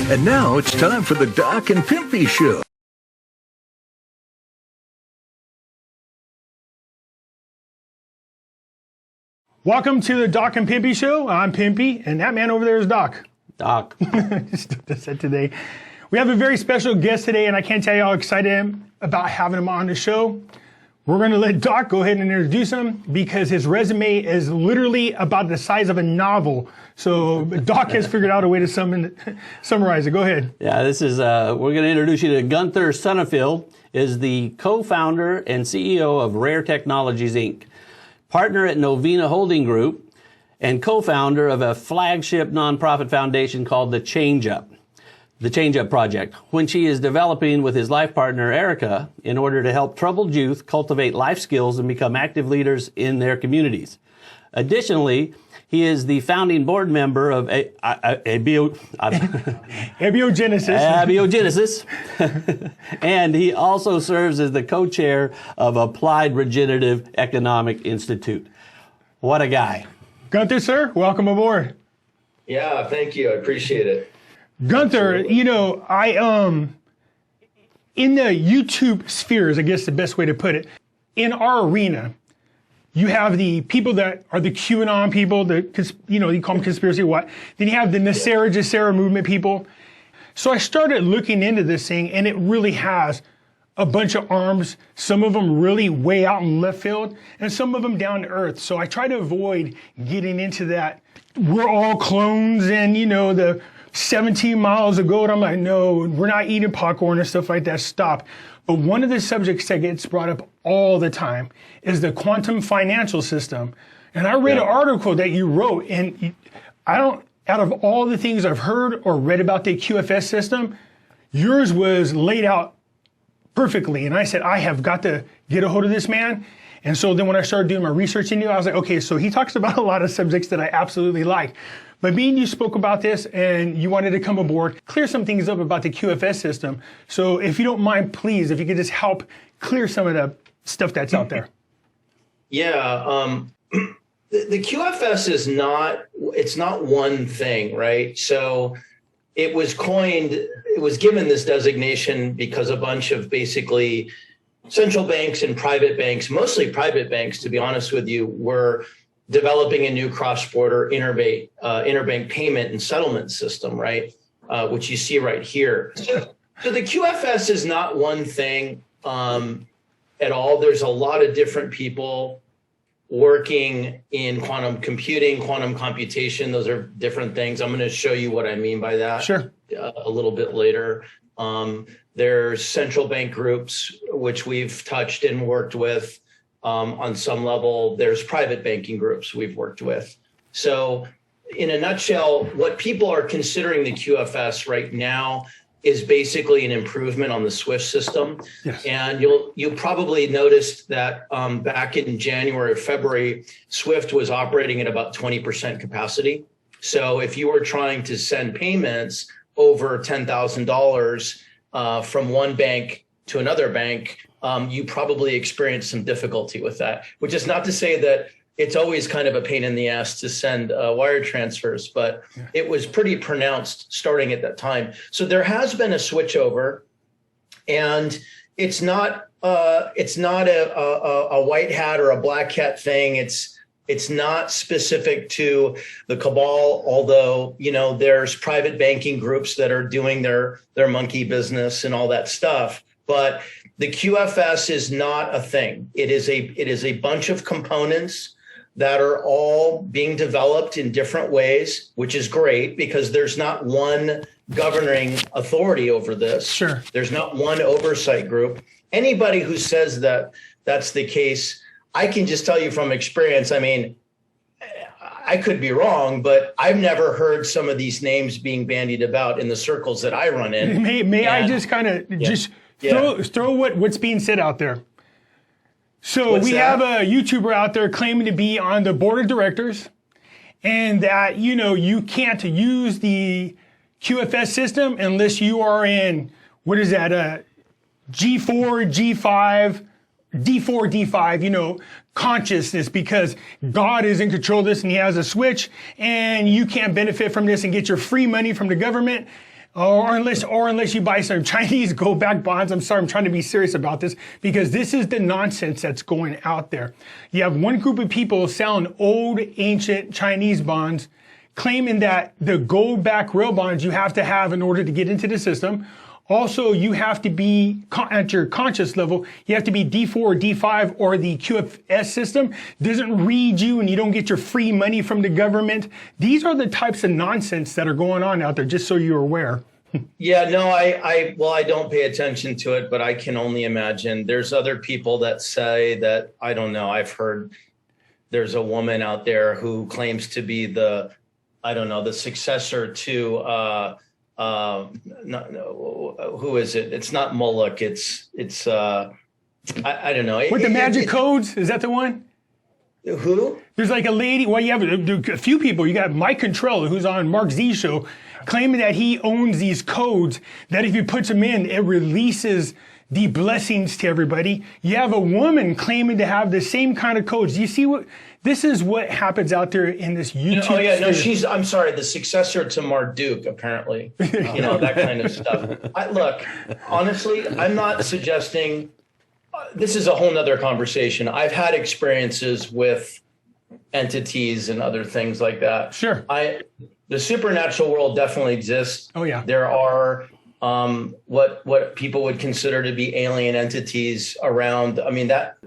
And now it's time for the Doc and Pimpy Show. Welcome to the Doc and Pimpy Show. I'm Pimpy, and that man over there is Doc. Doc. That's it today. We have a very special guest today, and I can't tell you how excited I am about having him on the show. We're going to let Doc go ahead and introduce him because his resume is literally about the size of a novel. So Doc has figured out a way to summarize it. Go ahead. Yeah, this is, we're going to introduce you to Gunther Sonnenfeld, is the co-founder and CEO of Rare Technologies, Inc., partner at Novena Holding Group, and co-founder of a flagship nonprofit foundation called The Change Up Project, which he is developing with his life partner, Erica, in order to help troubled youth cultivate life skills and become active leaders in their communities. Additionally, he is the founding board member of Abiogenesis, and he also serves as the co-chair of Applied Regenerative Economic Institute. What a guy. Gunther, sir, welcome aboard. Yeah, thank you. I appreciate it. Gunther, you know, in the YouTube spheres, I guess the best way to put it, in our arena, you have the people that are the QAnon people, you call them conspiracy what. Then you have the Nasera Jacera movement people. So I started looking into this thing, and it really has a bunch of arms, some of them really way out in left field, and some of them down to earth. So I try to avoid getting into that, we're all clones and, the 17 miles ago, and I'm like, no, we're not eating popcorn and stuff like that, stop. But one of the subjects that gets brought up all the time is the quantum financial system. And I read an article that you wrote, and out of all the things I've heard or read about the QFS system, yours was laid out perfectly. And I said, I have got to get a hold of this man. And so then when I started doing my research into it, I was like, okay, so he talks about a lot of subjects that I absolutely like. But me and you spoke about this and you wanted to come aboard, clear some things up about the QFS system. So if you don't mind, please, if you could just help clear some of the stuff that's out there. Yeah, the QFS it's not one thing, right? So it was given this designation because a bunch of basically central banks and private banks, mostly private banks, to be honest with you, were developing a new cross-border interbank payment and settlement system, right? Which you see right here. So the QFS is not one thing at all. There's a lot of different people working in quantum computing, quantum computation. Those are different things. I'm going to show you what I mean by that a little bit later. There's central bank groups, which we've touched and worked with. On some level, there's private banking groups we've worked with. So in a nutshell, what people are considering the QFS right now is basically an improvement on the SWIFT system. Yes. And you probably noticed that back in January or February, SWIFT was operating at about 20% capacity. So if you were trying to send payments over $10,000 from one bank to another bank, you probably experienced some difficulty with that, which is not to say that it's always kind of a pain in the ass to send wire transfers, but it was pretty pronounced starting at that time. So there has been a switchover, and it's not a white hat or a black hat thing. It's not specific to the cabal, although, there's private banking groups that are doing their monkey business and all that stuff. But the QFS is not a thing. It is a bunch of components that are all being developed in different ways, which is great because there's not one governing authority over this. Sure. There's not one oversight group. Anybody who says that that's the case, I can just tell you from experience, I mean, I could be wrong, but I've never heard some of these names being bandied about in the circles that I run in. May I just kind of throw what's being said out there? So we have a YouTuber out there claiming to be on the board of directors and that, you can't use the QFS system unless you are in, what is that, G4, G5, D4, D5, consciousness, because God is in control of this and he has a switch and you can't benefit from this and get your free money from the government. Or unless you buy some Chinese gold-backed bonds. I'm sorry, I'm trying to be serious about this because this is the nonsense that's going out there. You have one group of people selling old, ancient Chinese bonds, claiming that the gold-backed real bonds you have to have in order to get into the system. Also, you have to be, at your conscious level, you have to be D4 or D5 or the QFS system doesn't read you and you don't get your free money from the government. These are the types of nonsense that are going on out there, just so you're aware. Yeah, no, I don't pay attention to it, but I can only imagine. There's other people that say that, I don't know, I've heard there's a woman out there who claims to be the successor to, who is it? It's not Moloch. It's I don't know. With the magic codes, is that the one? Who? There's like a lady. Well, you have a few people. You got Mike Contrell, who's on Mark Z's show, claiming that he owns these codes. That if he puts them in, it releases the blessings to everybody. You have a woman claiming to have the same kind of codes. Do you see what? This is what happens out there in this YouTube. Oh yeah, no, I'm sorry, the successor to Marduk, apparently. That kind of stuff. Look, honestly, I'm not suggesting. This is a whole nother conversation. I've had experiences with entities and other things like that. Sure. The supernatural world definitely exists. Oh yeah. There are what people would consider to be alien entities around. I mean, that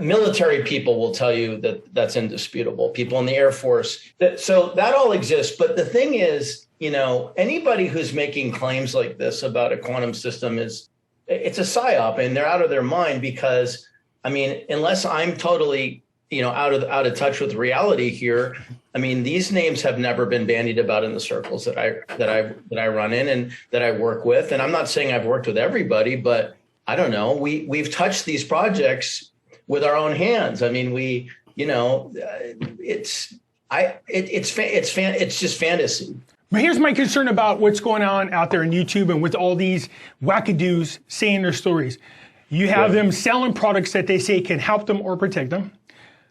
military people will tell you that that's indisputable. People in the Air Force. So that all exists. But the thing is, anybody who's making claims like this about a quantum system it's a psyop, and they're out of their mind because, I mean, unless I'm totally, out of touch with reality here. I mean, these names have never been bandied about in the circles that I run in and that I work with. And I'm not saying I've worked with everybody, but I don't know. We've touched these projects with our own hands. I mean, it's just fantasy. But here's my concern about what's going on out there in YouTube and with all these wackadoos saying their stories. You have them selling products that they say can help them or protect them.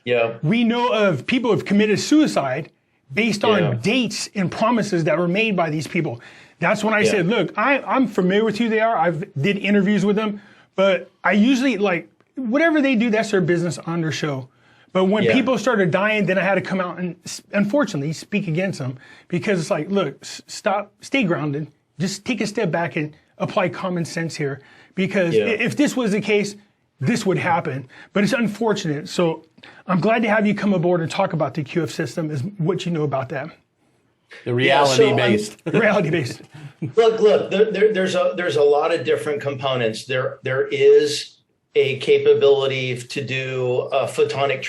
Yeah. We know of people who have committed suicide based on dates and promises that were made by these people. That's when I said, look, I'm familiar with who they are. I've did interviews with them, but I usually whatever they do, that's their business on their show. But when people started dying, then I had to come out and unfortunately speak against them because it's like, look, stay grounded. Just take a step back and apply common sense here. Because if this was the case, this would happen. But it's unfortunate. So I'm glad to have you come aboard and talk about the QF system, is what you know about that. The reality-based. Reality-based. Look. There's a lot of different components. There is a capability to do a photonic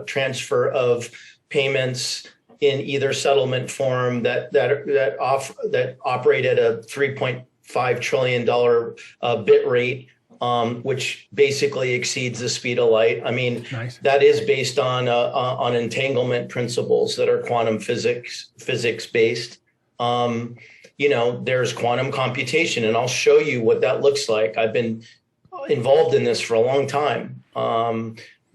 transfer of payments in either settlement form that operate at a $3.5 trillion bit rate, which basically exceeds the speed of light. I mean, that is based on entanglement principles that are quantum physics based. There's quantum computation, and I'll show you what that looks like. I've been involved in this for a long time.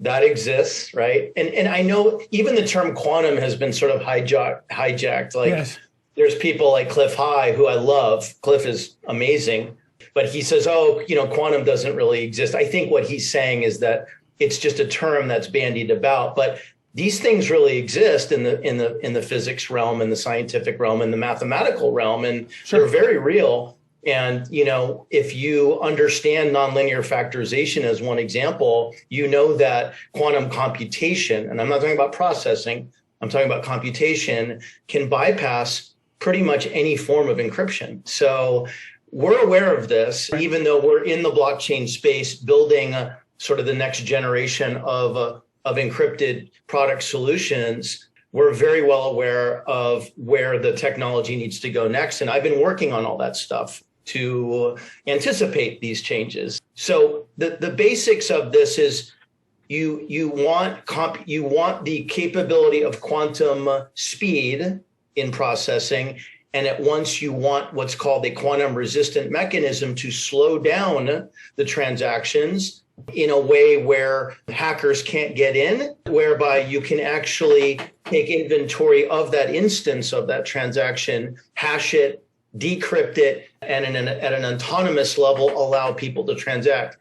That exists, right? And I know even the term quantum has been sort of hijacked. There's people like Cliff High, who I love. Cliff is amazing, but he says, quantum doesn't really exist. I think what he's saying is that it's just a term that's bandied about, but these things really exist in the physics realm, in the scientific realm, in the mathematical realm, and they're very real. And, if you understand nonlinear factorization as one example, that quantum computation, and I'm not talking about processing, I'm talking about computation, can bypass pretty much any form of encryption. So we're aware of this, even though we're in the blockchain space building sort of the next generation of encrypted product solutions. We're very well aware of where the technology needs to go next. And I've been working on all that stuff to anticipate these changes. So the basics of this is you want the capability of quantum speed in processing, and at once you want what's called a quantum resistant mechanism to slow down the transactions in a way where hackers can't get in, whereby you can actually take inventory of that instance of that transaction, hash it, decrypt it, and at an autonomous level, allow people to transact.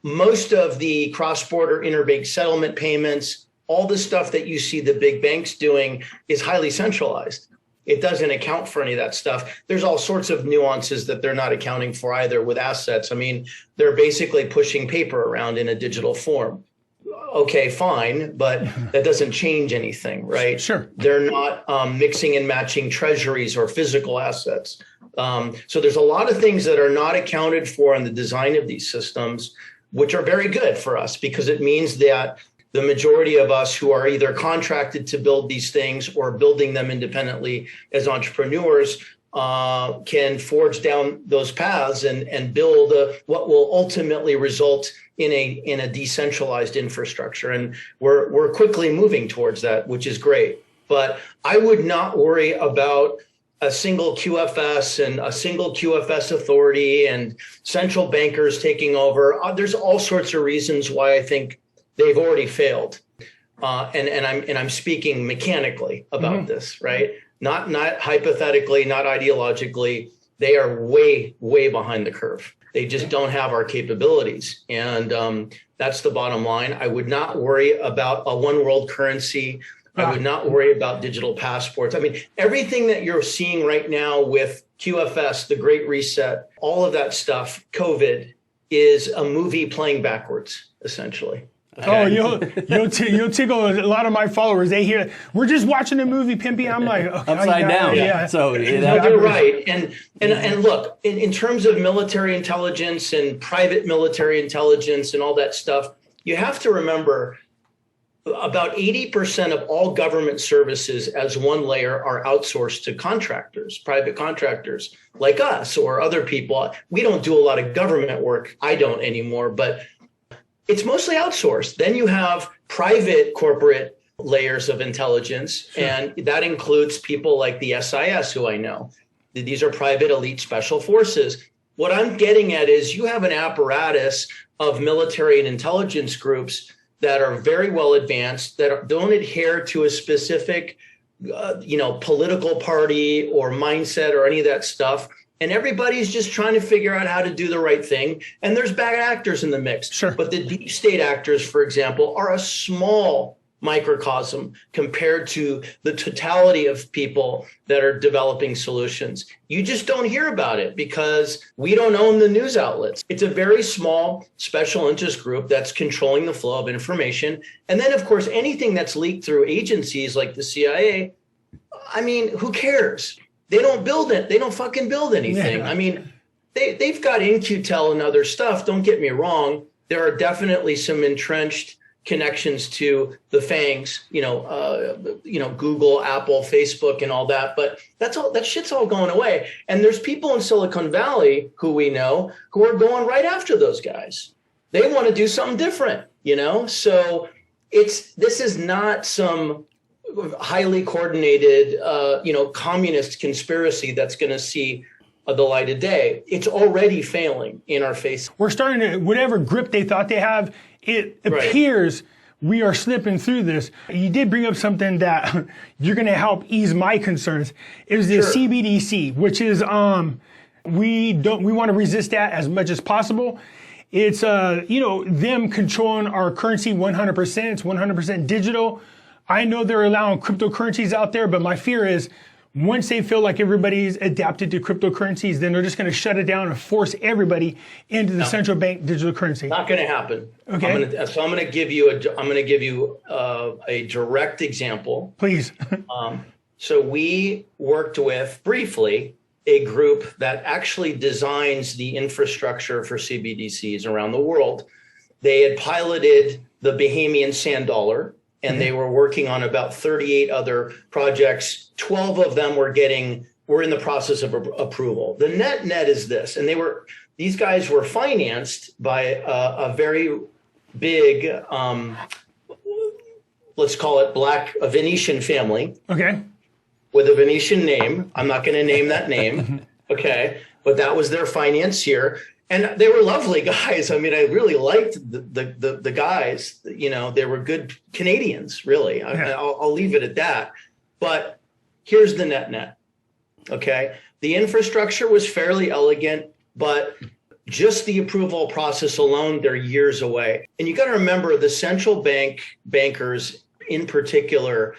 Most of the cross-border interbank settlement payments, all the stuff that you see the big banks doing is highly centralized. It doesn't account for any of that stuff. There's all sorts of nuances that they're not accounting for either with assets. I mean, they're basically pushing paper around in a digital form. Okay, fine, but that doesn't change anything, right? Sure. They're not mixing and matching treasuries or physical assets. So there's a lot of things that are not accounted for in the design of these systems, which are very good for us because it means that the majority of us who are either contracted to build these things or building them independently as entrepreneurs can forge down those paths and build what will ultimately result in a decentralized infrastructure. And we're quickly moving towards that, which is great. But I would not worry about a single QFS and a single QFS authority and central bankers taking over. There's all sorts of reasons why I think they've already failed, and I'm speaking mechanically about this, right? Not hypothetically, not ideologically. They are way behind the curve. They just don't have our capabilities, and that's the bottom line. I would not worry about a one world currency. I would not worry about digital passports. I mean, everything that you're seeing right now with QFS, the Great Reset, all of that stuff, COVID, is a movie playing backwards, essentially. Okay. Oh, you'll tickle a lot of my followers. They hear we're just watching a movie, Pimpy. I'm like upside down. Yeah. So you're right. And look, in terms of military intelligence and private military intelligence and all that stuff, you have to remember about 80% of all government services as one layer are outsourced to contractors, private contractors like us or other people. We don't do a lot of government work. I don't anymore, but it's mostly outsourced. Then you have private corporate layers of intelligence, and that includes people like the SIS, who I know. These are private elite special forces. What I'm getting at is you have an apparatus of military and intelligence groups that are very well advanced, that don't adhere to a specific, political party or mindset or any of that stuff. And everybody's just trying to figure out how to do the right thing. And there's bad actors in the mix. Sure. But the deep state actors, for example, are a small microcosm compared to the totality of people that are developing solutions. You just don't hear about it because we don't own the news outlets. It's a very small special interest group that's controlling the flow of information. And then, of course, anything that's leaked through agencies like the CIA, I mean, who cares? They don't build it. They don't fucking build anything. Yeah. I mean, they've got InQtel and other stuff. Don't get me wrong. There are definitely some entrenched connections to the FANGs, Google, Apple, Facebook, and all that. But that shit's all going away. And there's people in Silicon Valley who we know who are going right after those guys. They want to do something different, So this is not some highly coordinated, communist conspiracy that's going to see the light of day. It's already failing in our face. We're starting to, whatever grip they thought they have, it appears we are slipping through this. You did bring up something that you're going to help ease my concerns. It was the CBDC, which is, we want to resist that as much as possible. It's, them controlling our currency 100%. It's 100% digital. I know they're allowing cryptocurrencies out there, but my fear is once they feel like everybody's adapted to cryptocurrencies, then they're just going to shut it down and force everybody into the central bank digital currency. Not going to happen. Okay. I'm going to give you a direct example. Please. So we worked with briefly a group that actually designs the infrastructure for CBDCs around the world. They had piloted the Bahamian sand dollar, and they were working on about 38 other projects. 12 of them were in the process of approval. The net is this, and these guys were financed by a very big, let's call it a Venetian family. Okay. With a Venetian name. I'm not going to name that name. Okay. But that was their financier. And they were lovely guys. I mean, I really liked the guys. You know, they were good Canadians, really. I'll leave it at that. But here's the net. Okay, the infrastructure was fairly elegant, but just the approval process alone, they're years away. And you got to remember, the central bankers in particular,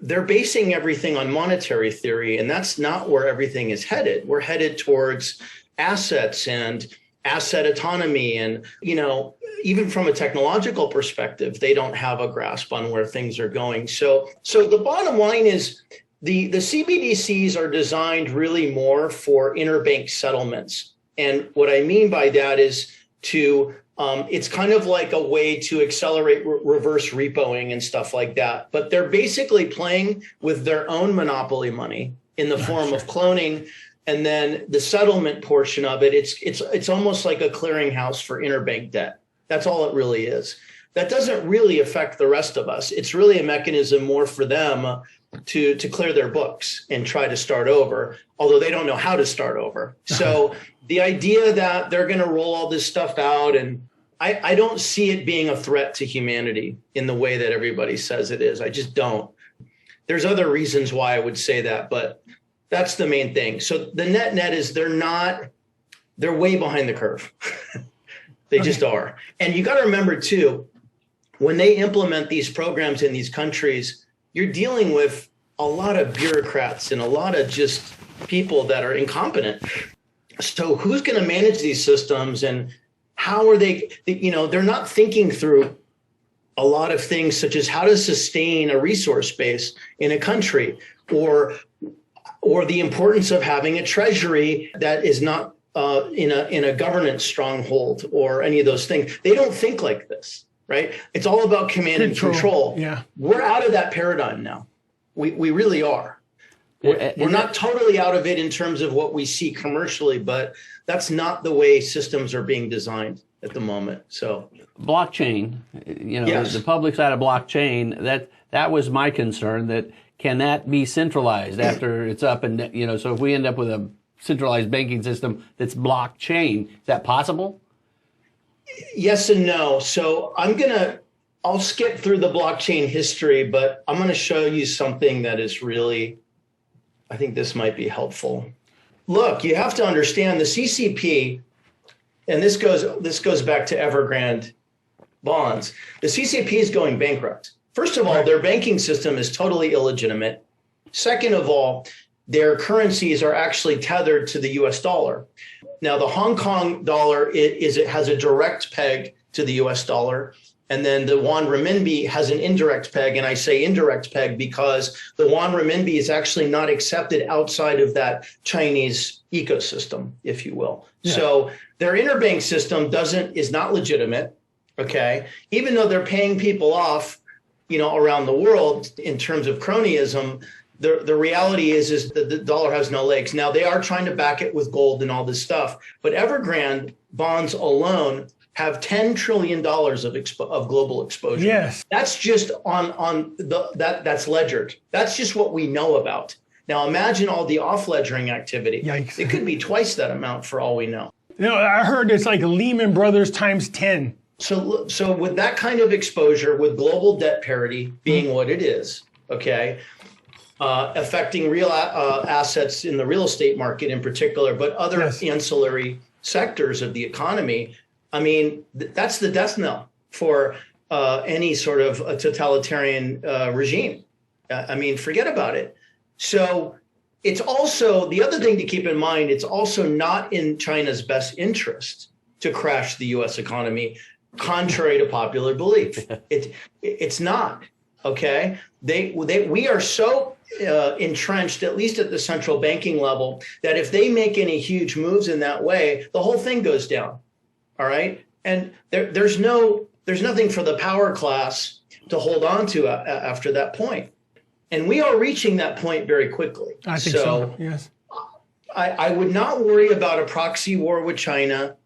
they're basing everything on monetary theory, and that's not where everything is headed. We're headed towards assets and asset autonomy. And, you know, even from a technological perspective, they don't have a grasp on where things are going. So the bottom line is the CBDCs are designed really more for interbank settlements. And what I mean by that is it's kind of like a way to accelerate reverse repoing and stuff like that. But they're basically playing with their own monopoly money in the form of cloning. And then the settlement portion of it, it's almost like a clearinghouse for interbank debt. That's all it really is. That doesn't really affect the rest of us. It's really a mechanism more for them to clear their books and try to start over, although they don't know how to start over. So the idea that they're going to roll all this stuff out, and I don't see it being a threat to humanity in the way that everybody says it is. I just don't. There's other reasons why I would say that, but that's the main thing. So the net is they're way behind the curve. They just are. And you got to remember too, when they implement these programs in these countries, you're dealing with a lot of bureaucrats and a lot of just people that are incompetent. So who's going to manage these systems, and how are they, you know, they're not thinking through a lot of things such as how to sustain a resource base in a country, or the importance of having a treasury that is not in a governance stronghold, or any of those things. They don't think like this, right? It's all about command and control. Yeah. We're out of that paradigm now. We really are. We're not totally out of it in terms of what we see commercially, but that's not the way systems are being designed at the moment. So blockchain, you know, yes. The public side of blockchain, that was my concern, that can that be centralized after it's up? And, you know, so if we end up with a centralized banking system that's blockchain, is that possible? Yes and no. So I'll skip through the blockchain history, but I'm going to show you something that is really, I think this might be helpful. Look, you have to understand the CCP, and this goes back to Evergrande bonds. The CCP is going bankrupt. First of all, their banking system is totally illegitimate. Second of all, their currencies are actually tethered to the US dollar. Now, the Hong Kong dollar it has a direct peg to the US dollar. And then the yuan renminbi has an indirect peg. And I say indirect peg because the yuan renminbi is actually not accepted outside of that Chinese ecosystem, if you will. Yeah. So their interbank system is not legitimate. Okay. Even though they're paying people off, you know, around the world in terms of cronyism, the reality is that the dollar has no legs. Now, they are trying to back it with gold and all this stuff, but Evergrande bonds alone have $10 trillion of global exposure. Yes. That's just that's ledgered. That's just what we know about. Now, imagine all the off-ledgering activity. Yikes. It could be twice that amount for all we know. You know, I heard it's like Lehman Brothers times 10. So with that kind of exposure, with global debt parity being what it is, okay, affecting real assets in the real estate market in particular, but other ancillary sectors of the economy, I mean, that's the death knell for any sort of a totalitarian regime. I mean, forget about it. So it's also, the other thing to keep in mind, it's also not in China's best interest to crash the U.S. economy, contrary to popular belief. It's not, okay? We are so entrenched, at least at the central banking level, that if they make any huge moves in that way, the whole thing goes down. All right. And there's nothing for the power class to hold on to after that point. And we are reaching that point very quickly. I think so. Yes. I would not worry about a proxy war with China.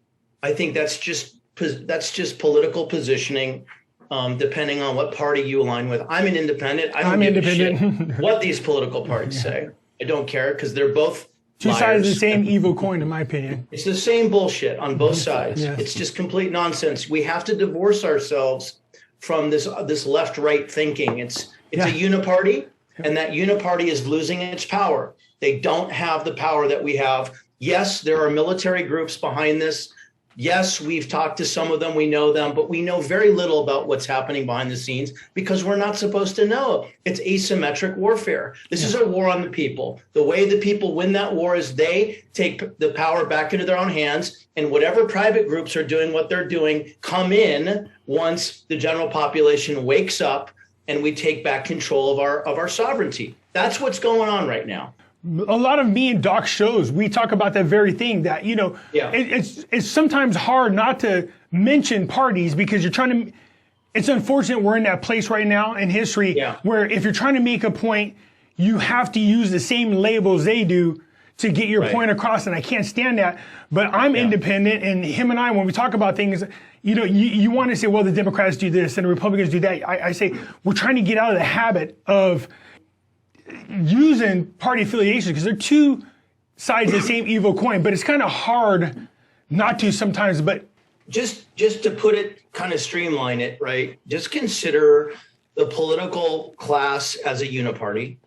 I think that's just political positioning, depending on what party you align with. I'm an independent. I don't give a shit what these political parties say. I don't care, because they're both Two sides of the same evil coin, in my opinion. It's the same bullshit on both sides. Yes. It's just complete nonsense. We have to divorce ourselves from this left-right thinking. It's a uniparty, and that uniparty is losing its power. They don't have the power that we have. Yes, there are military groups behind this. Yes, we've talked to some of them, we know them, but we know very little about what's happening behind the scenes because we're not supposed to know. It's asymmetric warfare. This is a war on the people. The way the people win that war is they take the power back into their own hands, and whatever private groups are doing what they're doing come in once the general population wakes up and we take back control of our sovereignty. That's what's going on right now. A lot of me and Doc shows, we talk about that very thing that, it's sometimes hard not to mention parties because you're trying to, it's unfortunate we're in that place right now in history where if you're trying to make a point, you have to use the same labels they do to get your point across, and I can't stand that. But I'm independent, and him and I, when we talk about things, you want to say, well, the Democrats do this and the Republicans do that. I say, we're trying to get out of the habit of using party affiliations because they're two sides of the same evil coin, but it's kind of hard not to sometimes. But just to put it, kind of streamline it, right? Just consider the political class as a uniparty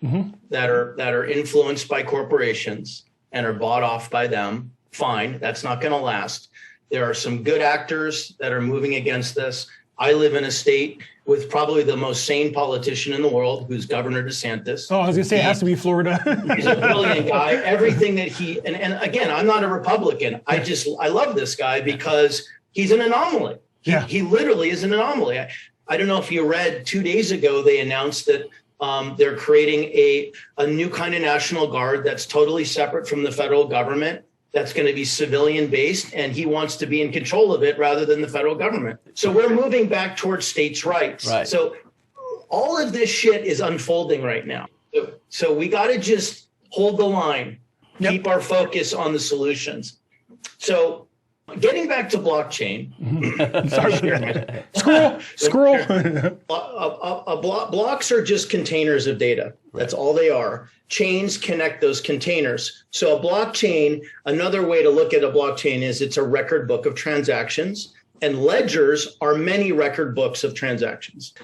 that are influenced by corporations and are bought off by them. Fine, that's not going to last. There are some good actors that are moving against this. I live in a state with probably the most sane politician in the world, who's Governor DeSantis. Oh, I was going to say it has to be Florida. He's a brilliant guy. Everything that and again, I'm not a Republican. I love this guy because he's an anomaly. He literally is an anomaly. I don't know if you read 2 days ago, they announced that they're creating a new kind of National Guard that's totally separate from the federal government. That's going to be civilian based, and he wants to be in control of it rather than the federal government. So we're moving back towards states' rights. Right. So all of this shit is unfolding right now. So we got to just hold the line, keep our focus on the solutions. So getting back to blockchain. Scroll. Blocks are just containers of data. That's all they are. Chains connect those containers. So a blockchain, another way to look at a blockchain is it's a record book of transactions, and ledgers are many record books of transactions.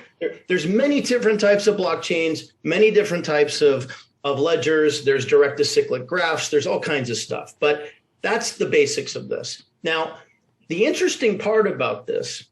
There's many different types of blockchains, many different types of ledgers. There's direct acyclic graphs. There's all kinds of stuff, but that's the basics of this. Now, the interesting part about this,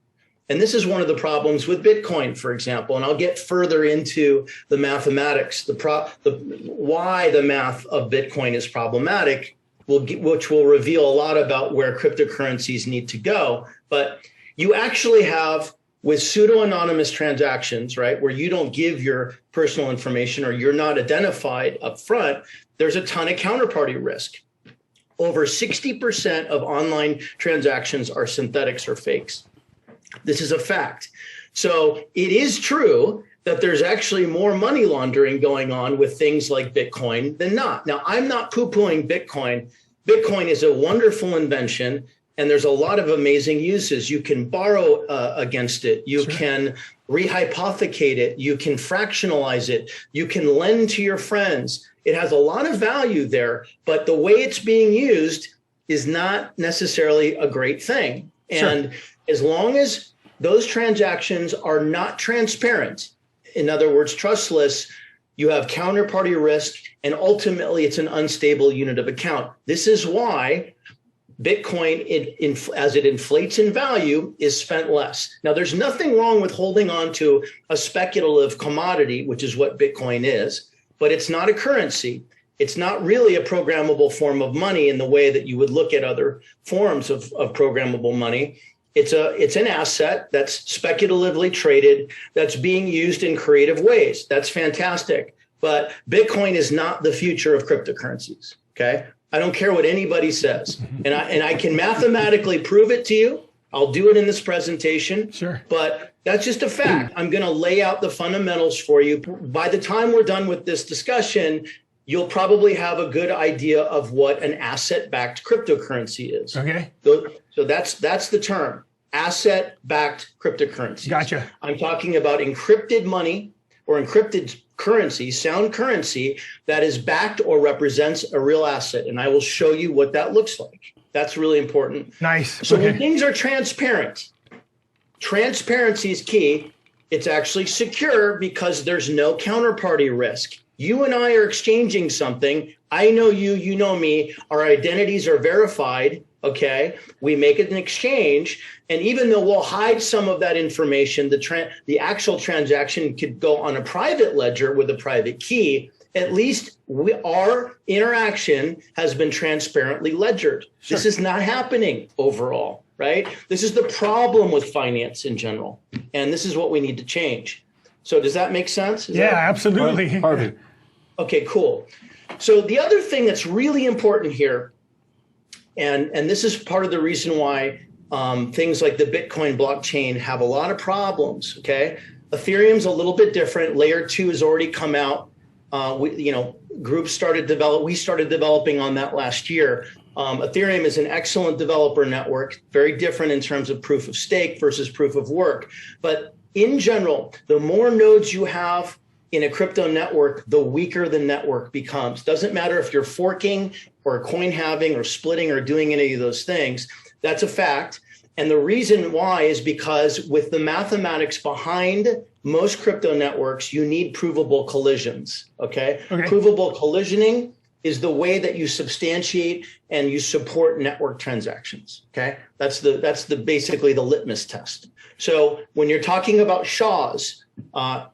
and this is one of the problems with Bitcoin, for example, and I'll get further into the mathematics, why the math of Bitcoin is problematic, which will reveal a lot about where cryptocurrencies need to go. But you actually have, with pseudo-anonymous transactions, right, where you don't give your personal information or you're not identified up front, there's a ton of counterparty risk. Over 60% of online transactions are synthetics or fakes. This is a fact. So it is true that there's actually more money laundering going on with things like Bitcoin than not. Now, I'm not poo-pooing Bitcoin. Bitcoin is a wonderful invention, and there's a lot of amazing uses. You can borrow against it. You can rehypothecate it. You can fractionalize it. You can lend to your friends. It has a lot of value there, but the way it's being used is not necessarily a great thing. And as long as those transactions are not transparent, in other words, trustless, you have counterparty risk, and ultimately it's an unstable unit of account. This is why Bitcoin, as it inflates in value, is spent less. Now, there's nothing wrong with holding on to a speculative commodity, which is what Bitcoin is, but it's not a currency. It's not really a programmable form of money in the way that you would look at other forms of programmable money. It's an asset that's speculatively traded, that's being used in creative ways. That's fantastic. But Bitcoin is not the future of cryptocurrencies. Okay, I don't care what anybody says, and I can mathematically prove it to you. I'll do it in this presentation. But that's just a fact. I'm going to lay out the fundamentals for you. By the time we're done with this discussion, you'll probably have a good idea of what an asset-backed cryptocurrency is. Okay. So that's the term, asset-backed cryptocurrency. Gotcha. I'm talking about encrypted money or encrypted currency, sound currency that is backed or represents a real asset. And I will show you what that looks like. That's really important. Nice. So when things are transparent, transparency is key. It's actually secure because there's no counterparty risk. You and I are exchanging something. I know you, you know me. Our identities are verified. Okay, we make it an exchange, and even though we'll hide some of that information, the actual transaction could go on a private ledger with a private key. At least our interaction has been transparently ledgered. Sure. This is not happening overall, right? This is the problem with finance in general, and this is what we need to change. So does that make sense? Absolutely. Perfect. Okay, cool. So the other thing that's really important here, and this is part of the reason why things like the Bitcoin blockchain have a lot of problems, okay? Ethereum's a little bit different. Layer 2 has already come out. We started developing on that last year. Ethereum is an excellent developer network, very different in terms of proof of stake versus proof of work. But in general, the more nodes you have in a crypto network, the weaker the network becomes. Doesn't matter if you're forking or coin halving or splitting or doing any of those things. That's a fact. And the reason why is because with the mathematics behind most crypto networks, you need provable collisions, okay? Provable collisioning is the way that you substantiate and you support network transactions, okay? That's basically the litmus test. So when you're talking about SHAs,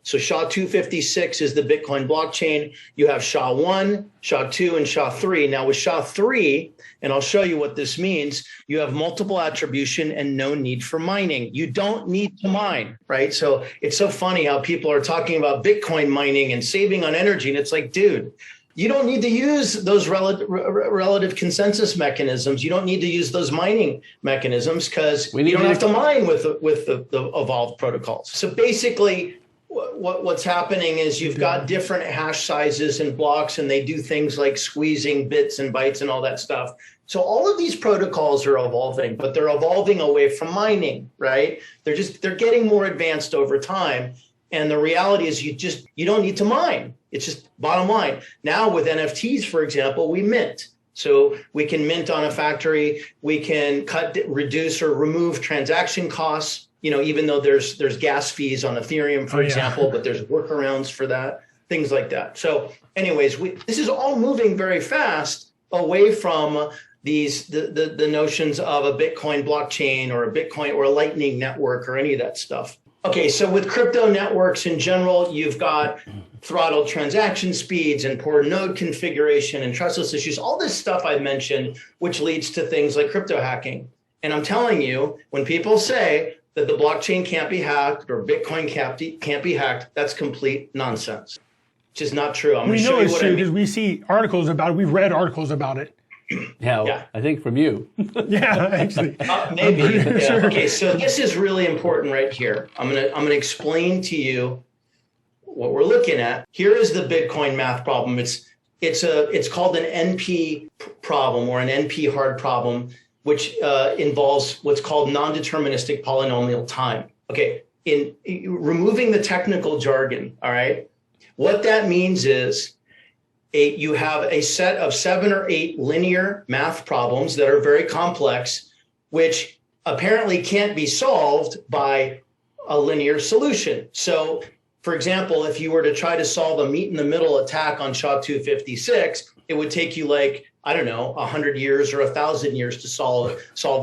so SHA-256 is the Bitcoin blockchain. You have SHA-1, SHA-2, and SHA-3. Now with SHA-3, and I'll show you what this means, you have multiple attribution and no need for mining. You don't need to mine, right? So it's so funny how people are talking about Bitcoin mining and saving on energy. And it's like, dude, you don't need to use those relative consensus mechanisms. You don't need to use those mining mechanisms because you don't have to mine with the evolved protocols. So basically, what's happening is you've got different hash sizes and blocks, and they do things like squeezing bits and bytes and all that stuff. So all of these protocols are evolving, but they're evolving away from mining, right? They're getting more advanced over time. And the reality is you don't need to mine. It's just bottom line. Now with NFTs, for example, we mint. So we can mint on a factory. We can reduce or remove transaction costs, even though there's gas fees on Ethereum, for example, but there's workarounds for that, things like that. So anyways, this is all moving very fast away from the notions of a Bitcoin blockchain or a Bitcoin or a Lightning network or any of that stuff. Okay, so with crypto networks in general, you've got throttled transaction speeds and poor node configuration and trustless issues, all this stuff I mentioned, which leads to things like crypto hacking. And I'm telling you, when people say that the blockchain can't be hacked or Bitcoin can't be hacked, that's complete nonsense. Which is not true. I'm going to show you what I mean. We know it's true because we see articles about it. We've read articles about it. Yeah, I think from you. Yeah, actually. Maybe. Yeah. Sure. Okay, so this is really important right here. I'm gonna explain to you what we're looking at. Here is the Bitcoin math problem. It's called an NP problem or an NP hard problem, which involves what's called non-deterministic polynomial time. Okay, in removing the technical jargon, all right, what that means is you have a set of 7 or 8 linear math problems that are very complex, which apparently can't be solved by a linear solution. So, for example, if you were to try to solve a meet-in-the-middle attack on SHA-256, it would take you 100 years or 1,000 years to solve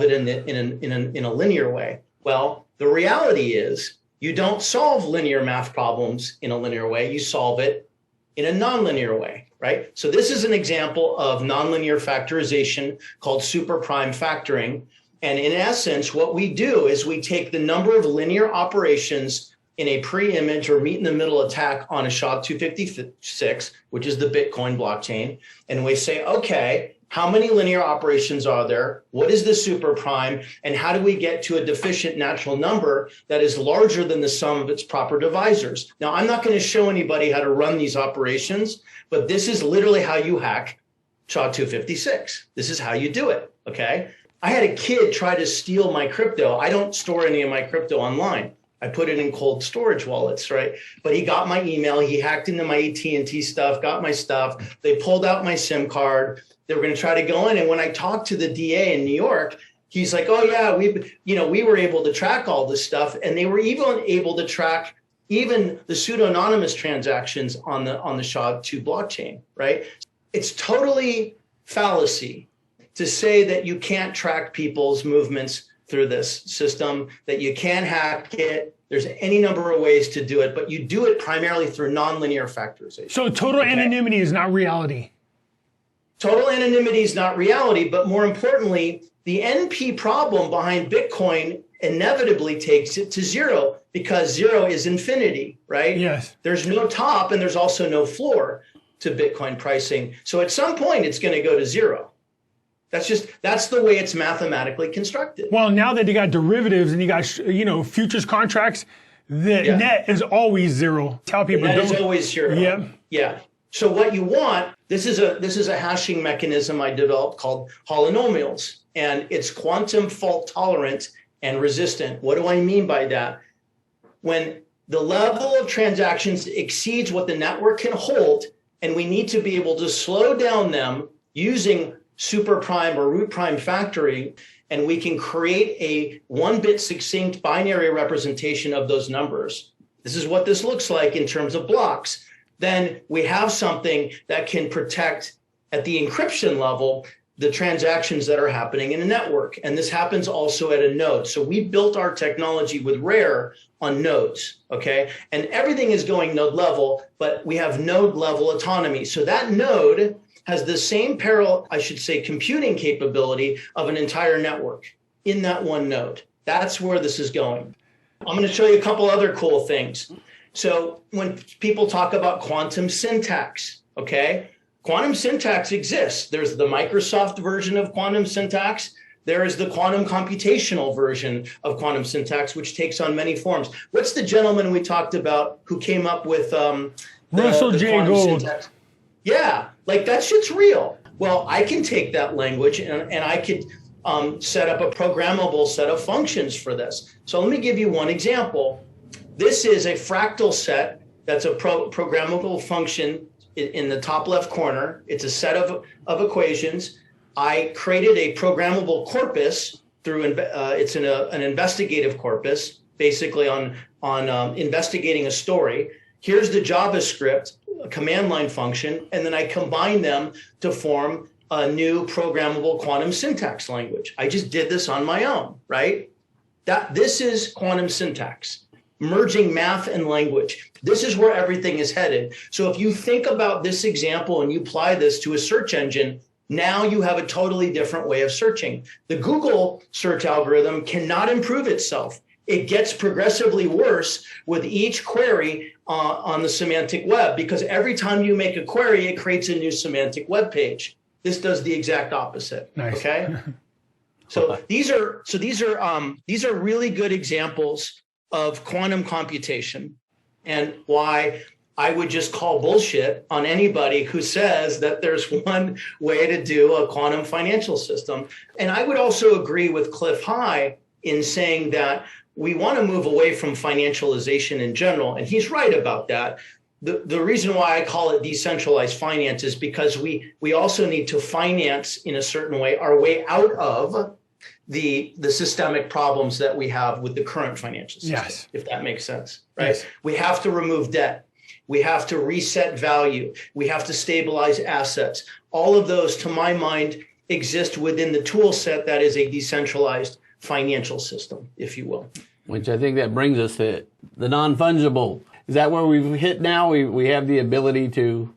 it in a linear way. Well, the reality is you don't solve linear math problems in a linear way. You solve it in a nonlinear way. Right? So this is an example of nonlinear factorization called superprime factoring. And in essence, what we do is we take the number of linear operations in a pre-image or meet-in-the-middle attack on a SHA-256, which is the Bitcoin blockchain, and we say, okay, how many linear operations are there? What is the superprime? And how do we get to a deficient natural number that is larger than the sum of its proper divisors? Now, I'm not going to show anybody how to run these operations, but this is literally how you hack SHA-256. This is how you do it, okay? I had a kid try to steal my crypto. I don't store any of my crypto online. I put it in cold storage wallets, right? But he got my email. He hacked into my AT&T stuff, got my stuff. They pulled out my SIM card. They were going to try to go in. And when I talked to the DA in New York, he's like, oh, yeah, we were able to track all this stuff. And they were even able to track even the pseudo-anonymous transactions on the SHA-2 blockchain, right? It's totally fallacy to say that you can't track people's movements through this system, that you can hack it. There's any number of ways to do it, but you do it primarily through nonlinear factorization. So total anonymity is not reality. Total anonymity is not reality, but more importantly, the NP problem behind Bitcoin inevitably takes it to zero, because zero is infinity, right? Yes. There's no top and there's also no floor to Bitcoin pricing. So at some point it's going to go to zero. That's the way it's mathematically constructed. Well, now that you got derivatives and you got, futures contracts, the net is always zero. Tell people that is always zero. Yeah. Yeah. So what you want, this is a hashing mechanism I developed called holonomials, and it's quantum fault tolerant and resistant. What do I mean by that? When the level of transactions exceeds what the network can hold, and we need to be able to slow down them using super prime or root prime factoring, and we can create a 1-bit succinct binary representation of those numbers. This is what this looks like in terms of blocks. Then we have something that can protect at the encryption level the transactions that are happening in a network. And this happens also at a node. So we built our technology with Rare on nodes, okay? And everything is going node level, but we have node level autonomy. So that node has the same computing capability of an entire network in that one node. That's where this is going. I'm going to show you a couple other cool things. So when people talk about quantum syntax, okay, quantum syntax exists. There's the Microsoft version of quantum syntax. There is the quantum computational version of quantum syntax, which takes on many forms. What's the gentleman we talked about who came up with Russell J. Gold? Syntax? Yeah, like that shit's real. Well, I can take that language and I could set up a programmable set of functions for this. So let me give you one example. This is a fractal set that's a programmable function in the top left corner. It's a set of equations. I created a programmable corpus through, it's an investigative corpus, basically on investigating a story. Here's the JavaScript, a command line function, and then I combine them to form a new programmable quantum syntax language. I just did this on my own, right? This is quantum syntax, merging math and language. This is where everything is headed. So if you think about this example and you apply this to a search engine, now you have a totally different way of searching. The Google search algorithm cannot improve itself. It gets progressively worse with each query on the semantic web, because every time you make a query, it creates a new semantic web page. This does the exact opposite. Nice. Okay. So these are really good examples of quantum computation, and why I would just call bullshit on anybody who says that there's one way to do a quantum financial system. And I would also agree with Cliff High in saying that we want to move away from financialization in general. And he's right about that. The reason why I call it decentralized finance is because we also need to finance in a certain way our way out of the systemic problems that we have with the current financial system, yes, if that makes sense, right? Yes. We have to remove debt. We have to reset value. We have to stabilize assets. All of those, to my mind, exist within the tool set that is a decentralized financial system, if you will. Which I think that brings us to the non-fungible. Is that where we've hit now? We have the ability to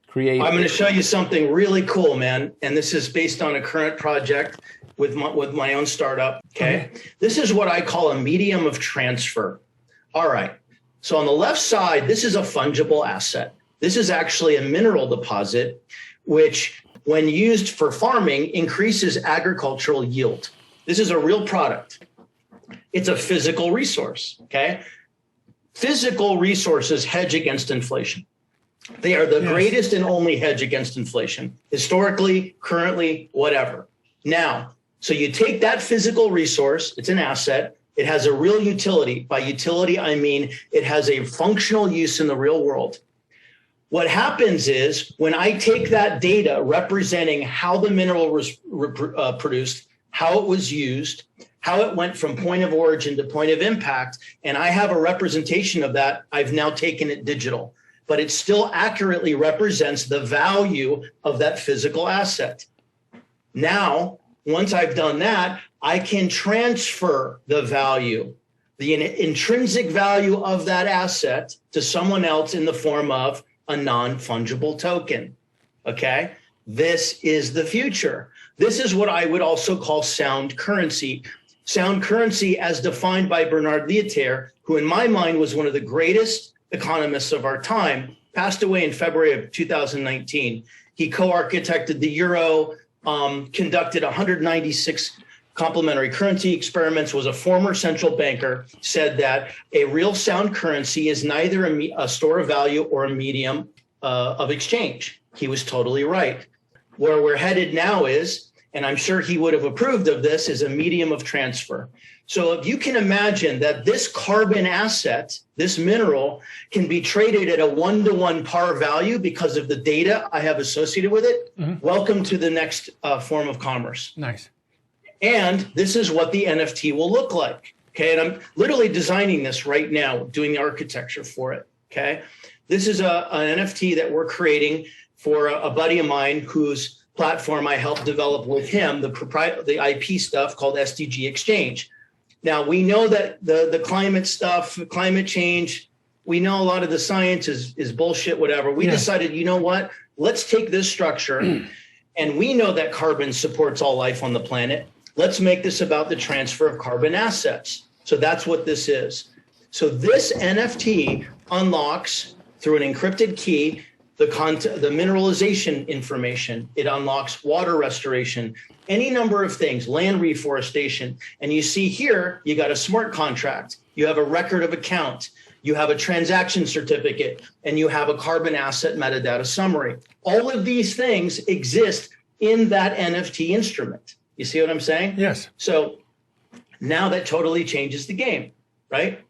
create. I'm going to show you something really cool, man. And this is based on a current project with my own startup. Okay. This is what I call a medium of transfer. All right. So on the left side, this is a fungible asset. This is actually a mineral deposit, which when used for farming increases agricultural yield. This is a real product. It's a physical resource. Okay. Physical resources hedge against inflation. They are the greatest and only hedge against inflation, historically, currently, whatever. Now, so you take that physical resource, it's an asset, It has a real utility. By utility, I mean it has a functional use in the real world. What happens is when I take that data representing how the mineral was produced, how it was used, how it went from point of origin to point of impact, and I have a representation of that, I've now taken it digital. But it still accurately represents the value of that physical asset. Now, once I've done that, I can transfer the value, the intrinsic value of that asset to someone else in the form of a non-fungible token. Okay? This is the future. This is what I would also call sound currency. Sound currency, as defined by Bernard Lietaer, who in my mind was one of the greatest economists of our time, passed away in February of 2019. He co-architected the euro, conducted 196 complementary currency experiments, was a former central banker, said that a real sound currency is neither a store of value or a medium of exchange. He was totally right. Where we're headed now is, and I'm sure he would have approved of this, is a medium of transfer. So if you can imagine that this carbon asset, this mineral, can be traded at a one-to-one par value because of the data I have associated with it, welcome to the next form of commerce. Nice. And this is what the NFT will look like. Okay, and I'm literally designing this right now, doing the architecture for it. Okay, this is an NFT that we're creating for a buddy of mine whose platform I helped develop with him, the IP stuff called SDG Exchange. Now, we know that the climate stuff, climate change, we know a lot of the science is bullshit, whatever. We decided, you know what? Let's take this structure, and we know that carbon supports all life on the planet. Let's make this about the transfer of carbon assets. So that's what this is. So this NFT unlocks, through an encrypted key, the mineralization information. It unlocks water restoration, any number of things, land reforestation. And you see here, you got a smart contract. You have a record of account. You have a transaction certificate, and you have a carbon asset metadata summary. All of these things exist in that NFT instrument. You see what I'm saying? Yes. So now that totally changes the game, right?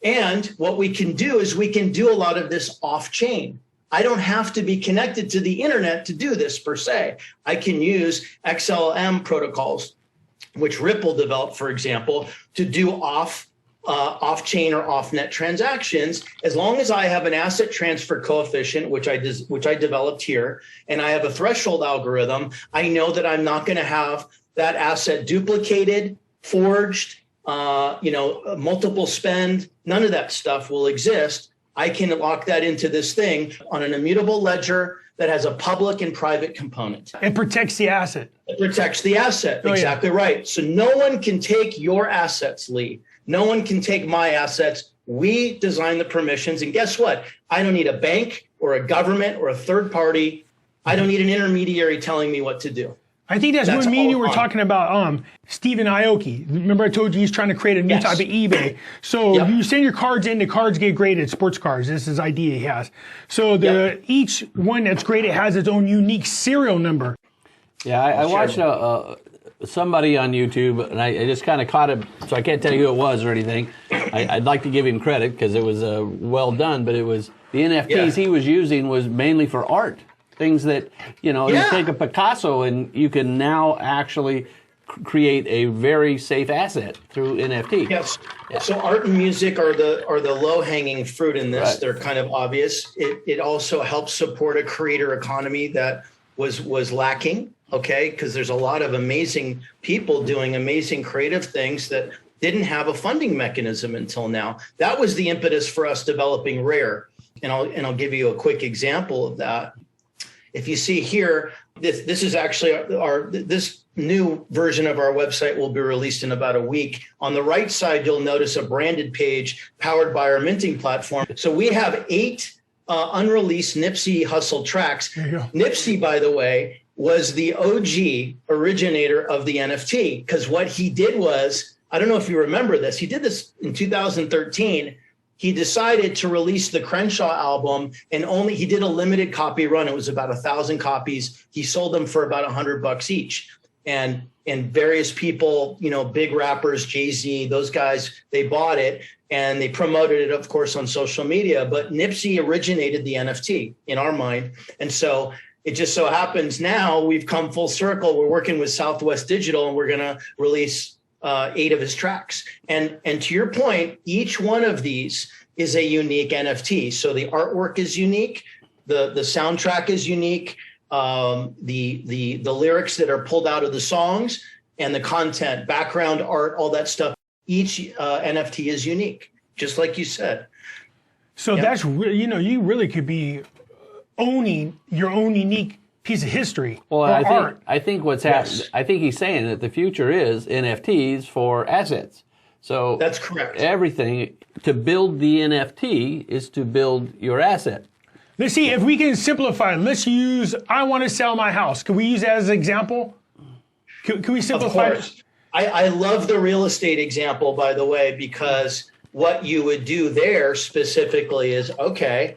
And what we can do is we can do a lot of this off-chain. I don't have to be connected to the internet to do this per se. I can use XLM protocols, which Ripple developed, for example, to do off-chain or off-net transactions. As long as I have an asset transfer coefficient, which I developed here, and I have a threshold algorithm, I know that I'm not going to have that asset duplicated, forged, multiple spend. None of that stuff will exist. I can lock that into this thing on an immutable ledger that has a public and private component. It protects the asset. It protects the asset. Exactly right. So no one can take your assets, Lee. No one can take my assets. We design the permissions. And guess what? I don't need a bank or a government or a third party. I don't need an intermediary telling me what to do. I think that's when me and you were talking about Stephen Aoki. Remember I told you he's trying to create a new type of eBay. So you send your cards in, the cards get graded, sports cards. This is his idea he has. So each one that's graded has its own unique serial number. Yeah, I watched somebody on YouTube, and I just kind of caught it, so I can't tell you who it was or anything. I'd like to give him credit because it was well done, but it was the NFTs he was using was mainly for art. Things that, you take a Picasso and you can now actually create a very safe asset through NFT. Yes. Yeah. So art and music are the low-hanging fruit in this. Right. They're kind of obvious. It also helps support a creator economy that was lacking, okay? Because there's a lot of amazing people doing amazing creative things that didn't have a funding mechanism until now. That was the impetus for us developing Rare. And I'll give you a quick example of that. If you see here, this is actually this new version of our website will be released in about a week. On the right side, you'll notice a branded page powered by our minting platform. So we have 8 unreleased Nipsey Hussle tracks. Nipsey, by the way, was the OG originator of the NFT, because what he did was, I don't know if you remember this, he did this in 2013. He decided to release the Crenshaw album, and he did a limited copy run. It was about 1,000 copies. He sold them for about $100 each. and various people, big rappers, Jay-Z, those guys, they bought it and they promoted it, of course, on social media. But Nipsey originated the NFT in our mind. And so it just so happens now we've come full circle. We're working with Southwest Digital and we're going to release 8 of his tracks. And to your point, each one of these is a unique NFT. So the artwork is unique. The soundtrack is unique. The lyrics that are pulled out of the songs and the content, background art, all that stuff, each NFT is unique, just like you said. So that's really, you really could be owning your own unique piece of history or art. I think what's happening, I think he's saying that the future is NFTs for assets. So that's correct. Everything to build the NFT is to build your asset. Let's see if we can simplify. Let's use, I want to sell my house. Can we use that as an example? Can we simplify? Of course. I love the real estate example, by the way, because what you would do there specifically is, okay,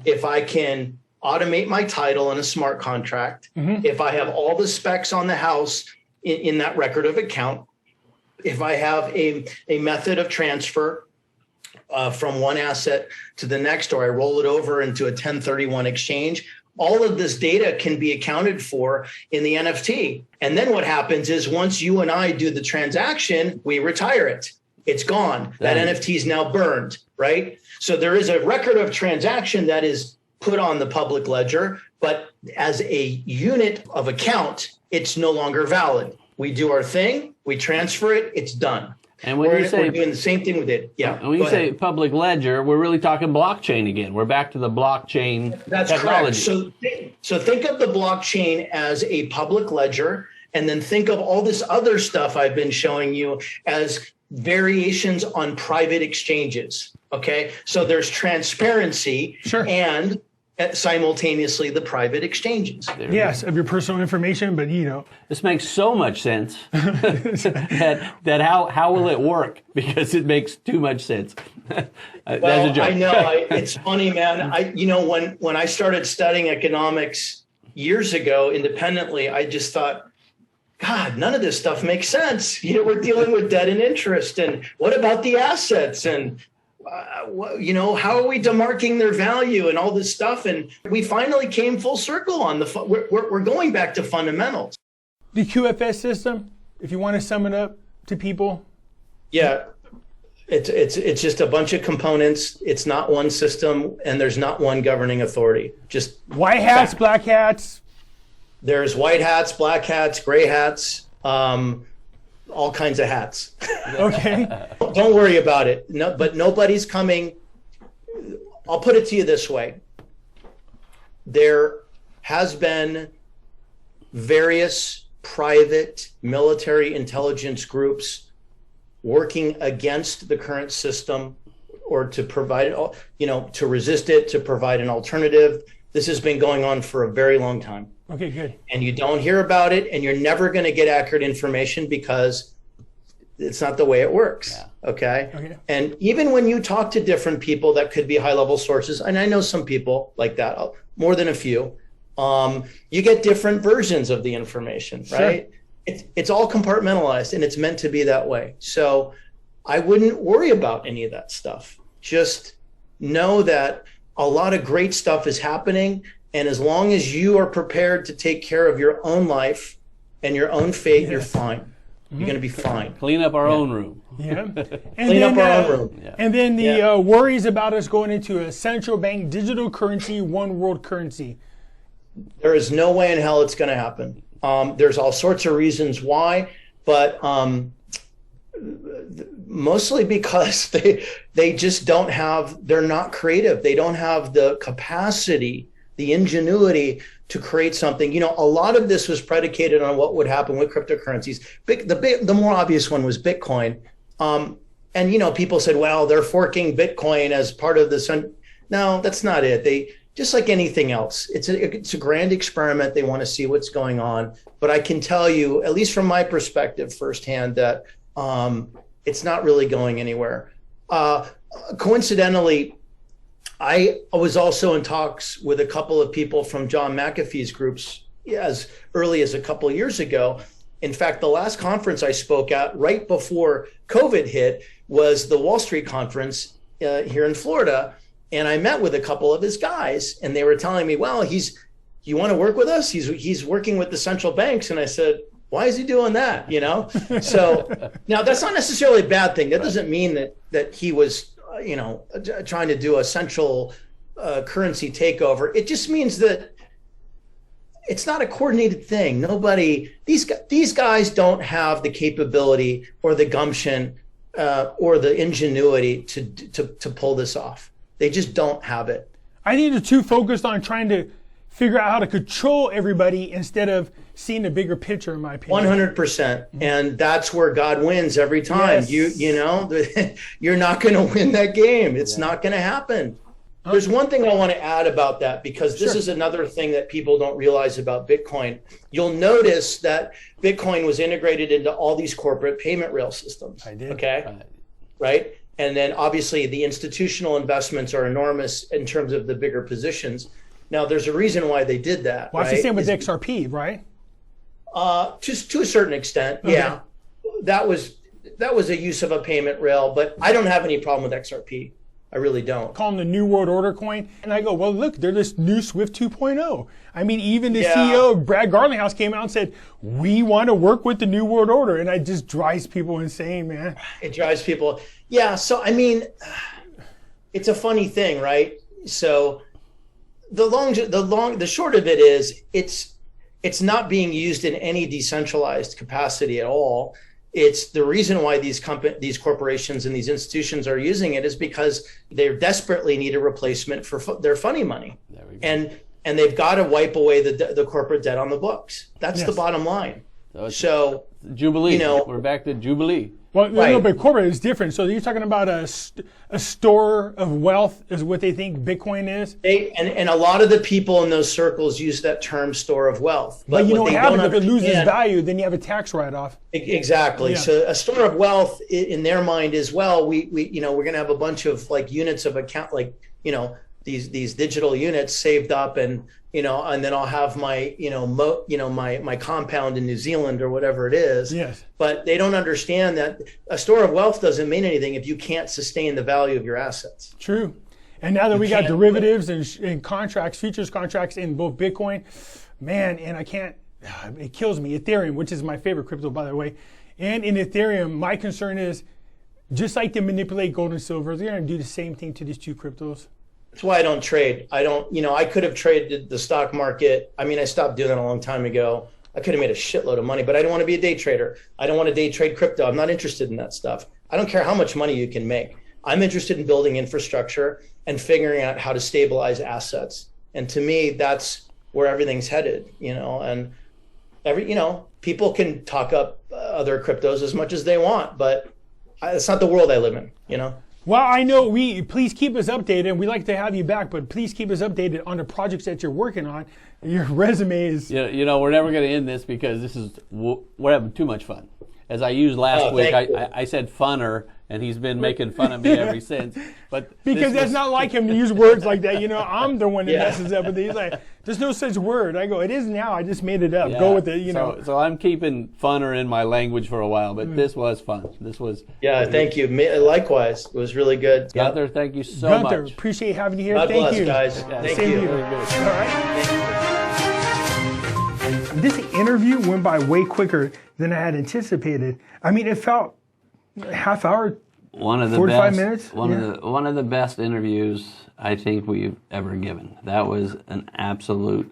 if I can automate my title in a smart contract, if I have all the specs on the house in that record of account, if I have a method of transfer from one asset to the next, or I roll it over into a 1031 exchange, all of this data can be accounted for in the NFT. And then what happens is once you and I do the transaction, we retire it. It's gone. That NFT is now burned, right? So there is a record of transaction that is put on the public ledger, but as a unit of account, it's no longer valid. We do our thing, we transfer it, it's done. And when you say we're doing the same thing with it, yeah. And when you say public ledger, we're really talking blockchain again. We're back to the blockchain technology. Correct. So think of the blockchain as a public ledger, and then think of all this other stuff I've been showing you as variations on private exchanges. Okay, so there's transparency and simultaneously the private exchanges. Yes, of your personal information, but this makes so much sense that how will it work? Because it makes too much sense. That's a joke. I know. It's funny, man. When I started studying economics years ago independently, I just thought, God, none of this stuff makes sense. We're dealing with debt and interest, and what about the assets? And how are we demarking their value and all this stuff? And we finally came full circle on we're going back to fundamentals. The QFS system, if you want to sum it up to people. Yeah, it's just a bunch of components. It's not one system, and there's not one governing authority. Just white hats, black hats. There's white hats, black hats, gray hats. All kinds of hats. Okay. Don't worry about it. No, but nobody's coming. I'll put it to you this way. There has been various private military intelligence groups working against the current system or to provide, to resist it, to provide an alternative. This has been going on for a very long time. Okay, good. And you don't hear about it, and you're never going to get accurate information because it's not the way it works. Yeah. Okay. And even when you talk to different people that could be high-level sources, and I know some people like that, more than a few, you get different versions of the information, right? Sure. It's all compartmentalized, and it's meant to be that way. So I wouldn't worry about any of that stuff. Just know that a lot of great stuff is happening. And as long as you are prepared to take care of your own life and your own fate, you're fine. You're going to be fine. Clean up our own room. Yeah. Clean up our own room. Yeah. And then the worries about us going into a central bank digital currency, one world currency. There is no way in hell it's going to happen. There's all sorts of reasons why, but mostly because they just don't have, they're not creative. They don't have the capacity, the ingenuity to create something. A lot of this was predicated on what would happen with cryptocurrencies. The more obvious one was Bitcoin. And people said, well, they're forking Bitcoin as part of this. No, that's not it. They, just like anything else, it's a grand experiment. They want to see what's going on. But I can tell you, at least from my perspective firsthand, that it's not really going anywhere. Coincidentally, I was also in talks with a couple of people from John McAfee's groups as early as a couple of years ago. In fact, the last conference I spoke at right before COVID hit was the Wall Street conference here in Florida. And I met with a couple of his guys, and they were telling me, well, you want to work with us? He's working with the central banks. And I said, why is he doing that? You know? So now that's not necessarily a bad thing. That doesn't mean that he was, trying to do a central currency takeover. It just means that it's not a coordinated thing. These guys don't have the capability or the gumption or the ingenuity to pull this off. They just don't have it. I think they're too focused on trying to figure out how to control everybody instead of seeing the bigger picture, in my opinion. 100%. And that's where God wins every time. Yes. You're not going to win that game. It's not going to happen. There's one thing I want to add about that, because this is another thing that people don't realize about Bitcoin. You'll notice that Bitcoin was integrated into all these corporate payment rail systems. I did. Okay. Right. And then obviously the institutional investments are enormous in terms of the bigger positions. Now, there's a reason why they did that. Well, it's the same with XRP, right? Just to a certain extent, okay. Yeah. That was a use of a payment rail, but I don't have any problem with XRP. I really don't. Call them the New World Order coin. And I go, well, look, they're this new Swift 2.0. I mean, even the CEO, Brad Garlinghouse, came out and said, we want to work with the New World Order. And it just drives people insane, man. It drives people. Yeah. So, I mean, it's a funny thing, right? So the short of it is it's not being used in any decentralized capacity at all. It's the reason why these corporations and these institutions are using it is because they desperately need a replacement for their funny money, and they've got to wipe away the corporate debt on the books. That's the bottom line. So Jubilee. We're back to Jubilee. Well, no, but corporate is different. So you're talking about a store of wealth is what they think Bitcoin is? And a lot of the people in those circles use that term store of wealth. But you don't have it. If it loses value, then you have a tax write-off. Exactly. Yeah. So a store of wealth in their mind is, well, we're going to have a bunch of like units of account, like, these digital units saved up, and then I'll have my my compound in New Zealand or whatever it is. Yes. But they don't understand that a store of wealth doesn't mean anything if you can't sustain the value of your assets. True. And now that we got derivatives and contracts, futures contracts in both Bitcoin, man, and it kills me. Ethereum, which is my favorite crypto, by the way. And in Ethereum, my concern is, just like they manipulate gold and silver, they're going to do the same thing to these two cryptos. That's why I don't trade. I could have traded the stock market. I mean, I stopped doing that a long time ago. I could have made a shitload of money, but I don't want to be a day trader. I don't want to day trade crypto. I'm not interested in that stuff. I don't care how much money you can make. I'm interested in building infrastructure and figuring out how to stabilize assets. And to me, that's where everything's headed, and people can talk up other cryptos as much as they want, but it's not the world I live in, Well, I know please keep us updated, and we like to have you back, but please keep us updated on the projects that you're working on. Your resume is... we're never going to end this because we're having too much fun. As I used last week, I said funner, and he's been making fun of me ever since. But because that's not like him to use words like that. I'm the one that messes up with it. He's like, there's no such word. I go, it is now. I just made it up. Go with it, So I'm keeping funner in my language for a while, but this was fun. This was... Yeah, thank you. Likewise. It was really good. Gunther, thank you so much. Gunther, appreciate having you here. God thank bless, you. guys. Thank you. All right. This interview went by way quicker than I had anticipated. I mean, it felt half hour, 45 minutes. One of the best interviews I think we've ever given. That was an absolute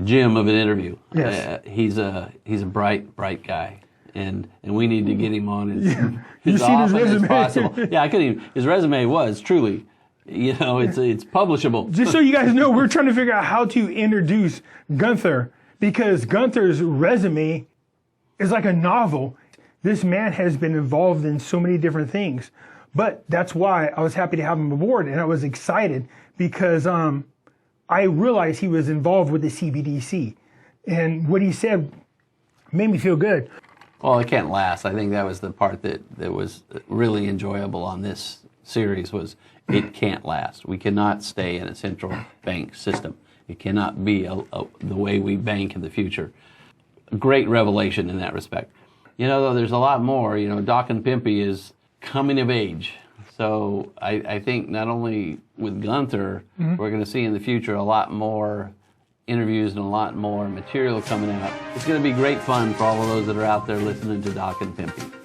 gem of an interview. Yes. He's a bright guy, and we need to get him on You've as seen his often as resume. possible. Yeah, I couldn't even. His resume was truly, it's publishable. Just so you guys know, we're trying to figure out how to introduce Gunther, because Gunther's resume is like a novel. This man has been involved in so many different things. But that's why I was happy to have him aboard, and I was excited because I realized he was involved with the CBDC. And what he said made me feel good. Well, it can't last. I think that was the part that was really enjoyable on this series was it can't last. We cannot stay in a central bank system. It cannot be the way we bank in the future. a great revelation in that respect. You know, though, there's a lot more. You know, Doc and Pimpy is coming of age. So I think not only with Gunther, we're going to see in the future a lot more interviews and a lot more material coming out. It's going to be great fun for all of those that are out there listening to Doc and Pimpy.